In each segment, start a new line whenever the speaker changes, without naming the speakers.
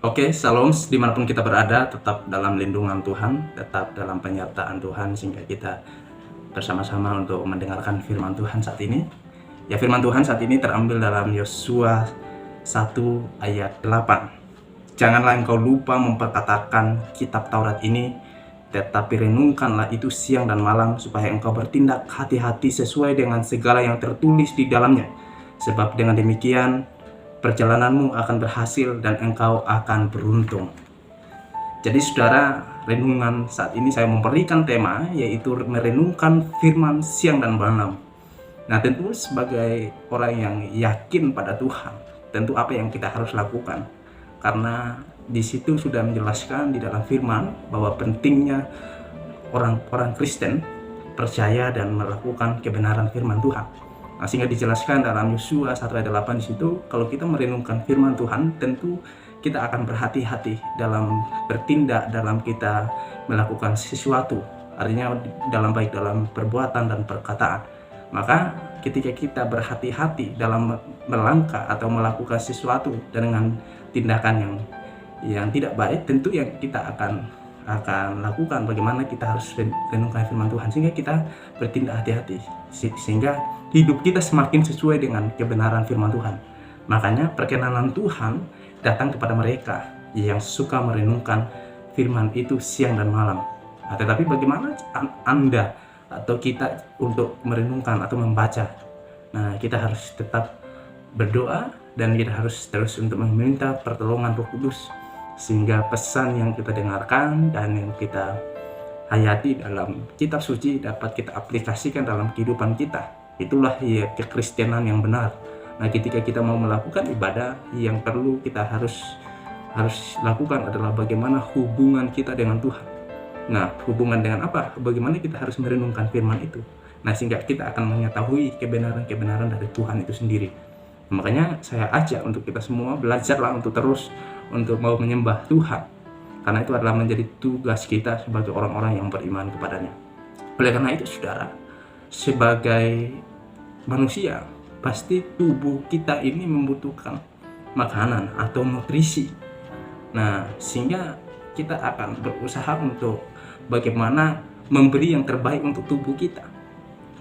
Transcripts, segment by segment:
Oke, Shalom dimanapun kita berada, tetap dalam lindungan Tuhan, tetap dalam penyertaan Tuhan, sehingga kita bersama-sama untuk mendengarkan firman Tuhan saat ini. Ya, firman Tuhan saat ini terambil dalam Yosua 1 ayat 8. Janganlah engkau lupa memperkatakan kitab Taurat ini, tetapi renungkanlah itu siang dan malam, supaya engkau bertindak hati-hati sesuai dengan segala yang tertulis di dalamnya. Sebab dengan demikian perjalananmu akan berhasil dan engkau akan beruntung. Jadi saudara, renungan saat ini saya memberikan tema, yaitu merenungkan firman siang dan malam. Nah, tentu sebagai orang yang yakin pada Tuhan, tentu apa yang kita harus lakukan, karena di situ sudah menjelaskan di dalam firman bahwa pentingnya orang-orang Kristen percaya dan melakukan kebenaran firman Tuhan. Nah, sehingga dijelaskan dalam Yosua 1 ayat 8 di situ, kalau kita merenungkan firman Tuhan, tentu kita akan berhati-hati dalam bertindak, dalam kita melakukan sesuatu. Artinya baik dalam perbuatan dan perkataan. Maka ketika kita berhati-hati dalam melangkah atau melakukan sesuatu dengan tindakan yang tidak baik, tentu yang kita akan lakukan bagaimana kita harus renungkan firman Tuhan, sehingga kita bertindak hati-hati, sehingga hidup kita semakin sesuai dengan kebenaran firman Tuhan. Makanya perkenanan Tuhan datang kepada mereka yang suka merenungkan firman itu siang dan malam. Nah, tetapi bagaimana Anda atau kita untuk merenungkan atau membaca? Nah, kita harus tetap berdoa dan kita harus terus untuk meminta pertolongan Roh Kudus, sehingga pesan yang kita dengarkan dan yang kita hayati dalam kitab suci dapat kita aplikasikan dalam kehidupan kita. Itulah ya kekristenan yang benar. Nah, ketika kita mau melakukan ibadah, yang perlu kita harus lakukan adalah bagaimana hubungan kita dengan Tuhan. Nah, hubungan dengan apa? Bagaimana kita harus merenungkan firman itu. Nah, sehingga kita akan mengetahui kebenaran-kebenaran dari Tuhan itu sendiri. Makanya saya ajak untuk kita semua belajarlah untuk terus untuk mau menyembah Tuhan, karena itu adalah menjadi tugas kita sebagai orang-orang yang beriman kepadanya. Oleh karena itu saudara, sebagai manusia pasti tubuh kita ini membutuhkan makanan atau nutrisi. Nah, sehingga kita akan berusaha untuk bagaimana memberi yang terbaik untuk tubuh kita.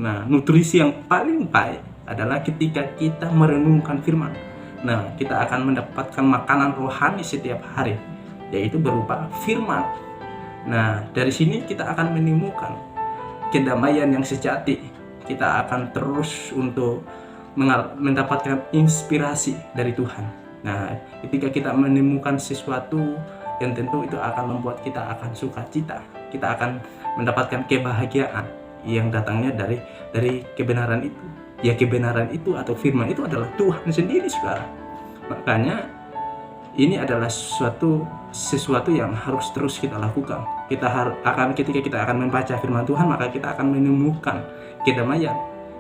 Nah, nutrisi yang paling baik adalah ketika kita merenungkan firman. Nah, kita akan mendapatkan makanan rohani setiap hari, yaitu berupa firman. Nah, dari sini kita akan menemukan kedamaian yang sejati. Kita akan terus untuk mendapatkan inspirasi dari Tuhan. Nah, ketika kita menemukan sesuatu yang tentu itu akan membuat kita akan sukacita, kita akan mendapatkan kebahagiaan yang datangnya dari kebenaran itu. Ya, kebenaran itu atau firman itu adalah Tuhan sendiri, saudara. Makanya ini adalah sesuatu yang harus terus kita lakukan. Ketika kita akan membaca firman Tuhan, maka kita akan menemukan kedamaian.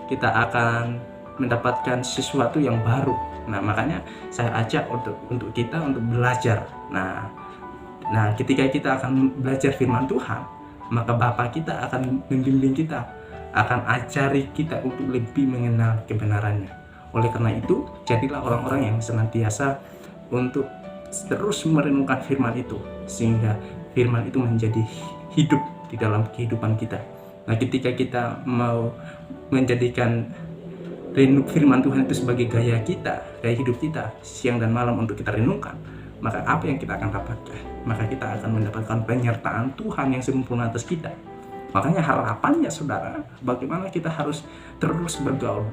Kita akan mendapatkan sesuatu yang baru. Nah, makanya saya ajak untuk kita untuk belajar. Nah, ketika kita akan belajar firman Tuhan, maka Bapa kita akan membimbing kita, akan ajari kita untuk lebih mengenal kebenarannya. Oleh karena itu, jadilah orang-orang yang senantiasa untuk terus merenungkan firman itu, sehingga firman itu menjadi hidup di dalam kehidupan kita. Nah, ketika kita mau menjadikan firman Tuhan itu sebagai gaya hidup kita siang dan malam untuk kita renungkan, maka apa yang kita akan dapatkan? Maka kita akan mendapatkan penyertaan Tuhan yang sempurna atas kita. Makanya harapannya saudara, bagaimana kita harus terus bergaul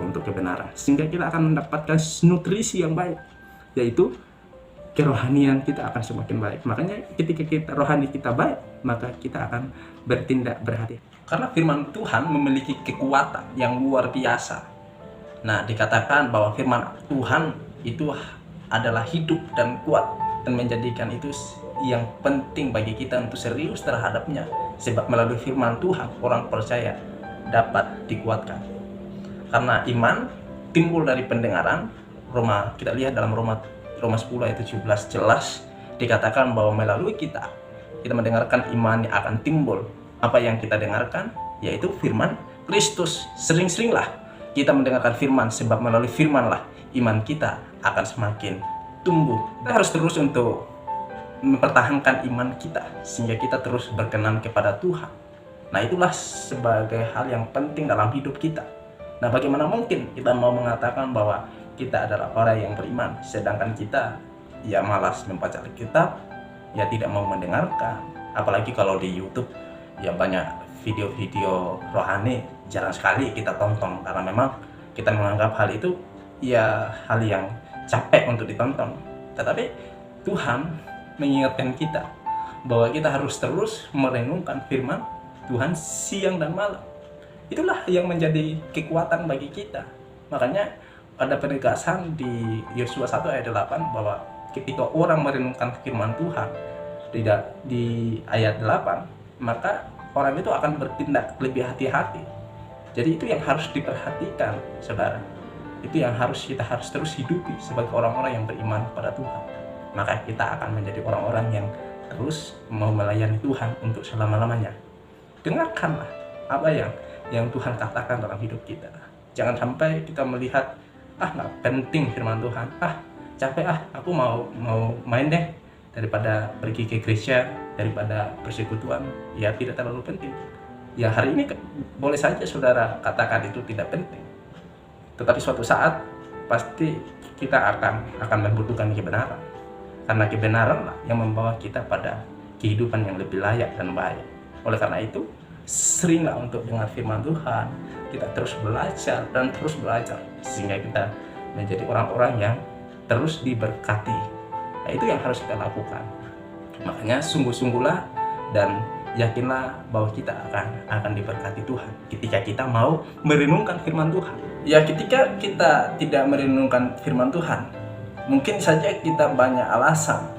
untuk kebenaran, sehingga kita akan mendapatkan nutrisi yang baik, yaitu kerohanian kita akan semakin baik. Makanya ketika rohani kita baik, maka kita akan bertindak berhati. Karena firman Tuhan memiliki kekuatan yang luar biasa. Nah, dikatakan bahwa firman Tuhan itu adalah hidup dan kuat, dan menjadikan itu yang penting bagi kita untuk serius terhadapnya. Sebab melalui firman Tuhan, orang percaya dapat dikuatkan. Karena iman timbul dari pendengaran. Kita lihat dalam Roma 10 ayat 17 jelas dikatakan bahwa melalui kita mendengarkan, iman yang akan timbul. Apa yang kita dengarkan? Yaitu firman Kristus. Sering-seringlah kita mendengarkan firman, sebab melalui firmanlah iman kita akan semakin tumbuh. Kita harus terus untuk mempertahankan iman kita sehingga kita terus berkenan kepada Tuhan. Nah, itulah sebagai hal yang penting dalam hidup kita. Nah, bagaimana mungkin kita mau mengatakan bahwa kita adalah orang yang beriman sedangkan kita ya malas membaca Alkitab, ya tidak mau mendengarkan. Apalagi kalau di YouTube ya banyak video-video rohani, jarang sekali kita tonton karena memang kita menganggap hal itu ya hal yang capek untuk ditonton. Tetapi Tuhan mengingatkan kita bahwa kita harus terus merenungkan firman Tuhan siang dan malam. Itulah yang menjadi kekuatan bagi kita. Makanya ada penegasan di Yosua 1 ayat 8 bahwa ketika orang merenungkan firman Tuhan tidak di ayat 8, maka orang itu akan bertindak lebih hati-hati. Jadi itu yang harus diperhatikan, saudara. Itu yang kita harus terus hidupi sebagai orang-orang yang beriman pada Tuhan. Maka kita akan menjadi orang-orang yang terus mau melayani Tuhan untuk selama-lamanya. Dengarkanlah apa yang Tuhan katakan dalam hidup kita. Jangan sampai kita melihat nggak penting firman Tuhan, capek aku mau main deh, daripada pergi ke gereja, daripada persekutuan, ya tidak terlalu penting. Ya hari ini boleh saja saudara katakan itu tidak penting, tetapi suatu saat pasti kita akan membutuhkan kebenaran, karena kebenaran lah yang membawa kita pada kehidupan yang lebih layak dan baik. Oleh karena itu, seringlah untuk dengar firman Tuhan, kita terus belajar dan terus belajar sehingga kita menjadi orang-orang yang terus diberkati. Nah, itu yang harus kita lakukan. Makanya sungguh-sungguhlah dan yakinlah bahwa kita akan diberkati Tuhan ketika kita mau merenungkan firman Tuhan. Ya, ketika kita tidak merenungkan firman Tuhan, mungkin saja kita banyak alasan.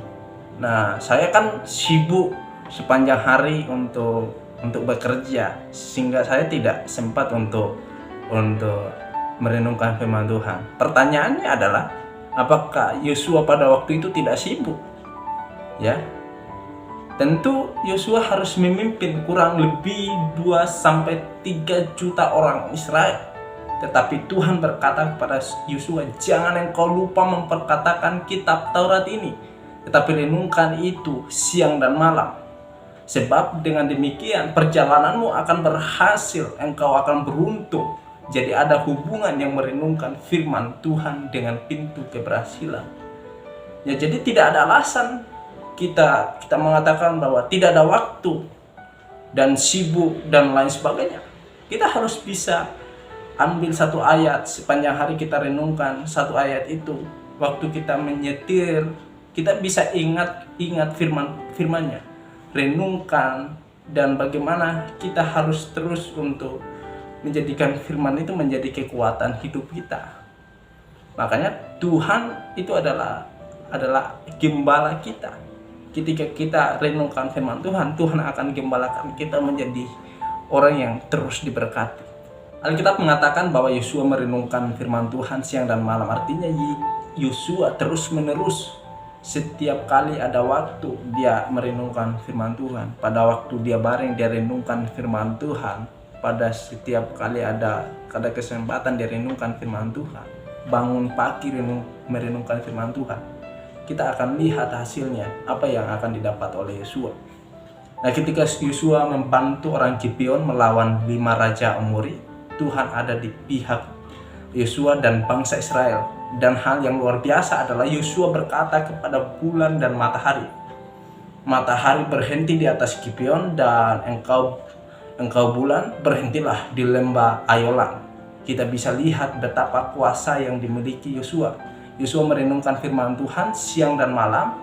Nah, saya kan sibuk sepanjang hari untuk bekerja sehingga saya tidak sempat untuk merenungkan firman Tuhan. Pertanyaannya adalah, apakah Yosua pada waktu itu tidak sibuk? Ya, tentu Yosua harus memimpin kurang lebih 2-3 juta orang Israel. Tetapi Tuhan berkata kepada Yosua, jangan engkau lupa memperkatakan kitab Taurat ini, tetapi renungkan itu siang dan malam. Sebab dengan demikian perjalananmu akan berhasil, engkau akan beruntung. Jadi ada hubungan yang merenungkan firman Tuhan dengan pintu keberhasilan. Ya, jadi tidak ada alasan kita mengatakan bahwa tidak ada waktu dan sibuk dan lain sebagainya. Kita harus bisa ambil satu ayat sepanjang hari kita renungkan satu ayat itu. Waktu kita menyetir, kita bisa ingat firman-firmannya. Renungkan, dan bagaimana kita harus terus untuk menjadikan firman itu menjadi kekuatan hidup kita. Makanya Tuhan itu adalah gembala kita. Ketika kita renungkan firman Tuhan, Tuhan akan gembalakan kita menjadi orang yang terus diberkati. Alkitab mengatakan bahwa Yosua merenungkan firman Tuhan siang dan malam. Artinya Yosua terus menerus, setiap kali ada waktu dia merenungkan firman Tuhan. Pada waktu dia baring dia renungkan firman Tuhan. Pada setiap kali ada kesempatan dia renungkan firman Tuhan. Bangun pagi merenungkan firman Tuhan. Kita akan lihat hasilnya, apa yang akan didapat oleh Yosua. Nah, ketika Yosua membantu orang Gibeon melawan 5 raja Amori, Tuhan ada di pihak Yosua dan bangsa Israel. Dan hal yang luar biasa adalah Yosua berkata kepada bulan dan matahari, matahari berhenti di atas Gibeon, dan engkau bulan berhentilah di lembah Ayolan. Kita bisa lihat betapa kuasa yang dimiliki Yosua. Yosua merenungkan firman Tuhan siang dan malam,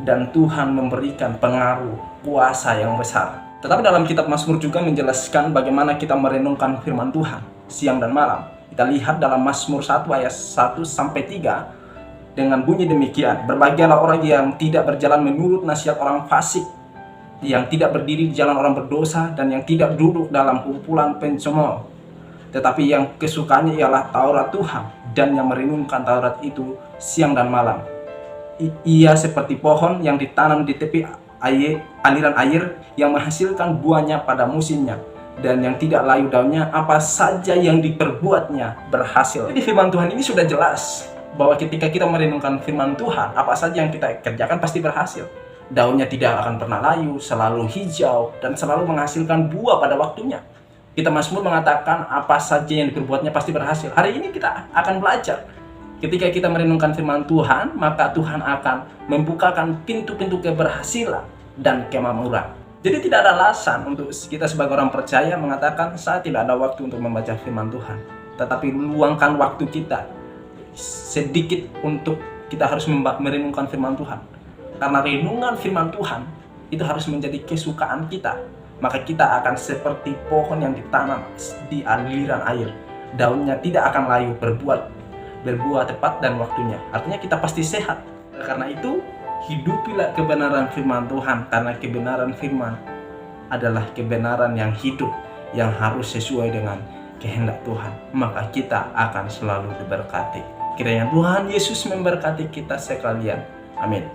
dan Tuhan memberikan pengaruh kuasa yang besar. Tetapi dalam kitab Mazmur juga menjelaskan bagaimana kita merenungkan firman Tuhan siang dan malam. Kita lihat dalam Mazmur 1 ayat 1-3 dengan bunyi demikian, berbahagialah orang yang tidak berjalan menurut nasihat orang fasik, yang tidak berdiri di jalan orang berdosa, dan yang tidak duduk dalam kumpulan pencemooh, tetapi yang kesukaannya ialah Taurat Tuhan, dan yang merenungkan Taurat itu siang dan malam. Ia seperti pohon yang ditanam di tepi aliran air, yang menghasilkan buahnya pada musimnya, dan yang tidak layu daunnya, apa saja yang diperbuatnya berhasil. Jadi firman Tuhan ini sudah jelas bahwa ketika kita merenungkan firman Tuhan, apa saja yang kita kerjakan pasti berhasil. Daunnya tidak akan pernah layu, selalu hijau, dan selalu menghasilkan buah pada waktunya. Kita Mazmur mengatakan apa saja yang diperbuatnya pasti berhasil. Hari ini kita akan belajar. Ketika kita merenungkan firman Tuhan, maka Tuhan akan membukakan pintu-pintu keberhasilan dan kemakmuran. Jadi tidak ada alasan untuk kita sebagai orang percaya mengatakan saya tidak ada waktu untuk membaca firman Tuhan. Tetapi luangkan waktu kita sedikit untuk kita harus merenungkan firman Tuhan. Karena renungan firman Tuhan itu harus menjadi kesukaan kita. Maka kita akan seperti pohon yang ditanam di aliran air. Daunnya tidak akan layu, berbuah tepat dan waktunya. Artinya kita pasti sehat. Karena itu, hidupilah kebenaran firman Tuhan. Karena kebenaran firman adalah kebenaran yang hidup, yang harus sesuai dengan kehendak Tuhan. Maka kita akan selalu diberkati. Kiranya Tuhan Yesus memberkati kita sekalian. Amin.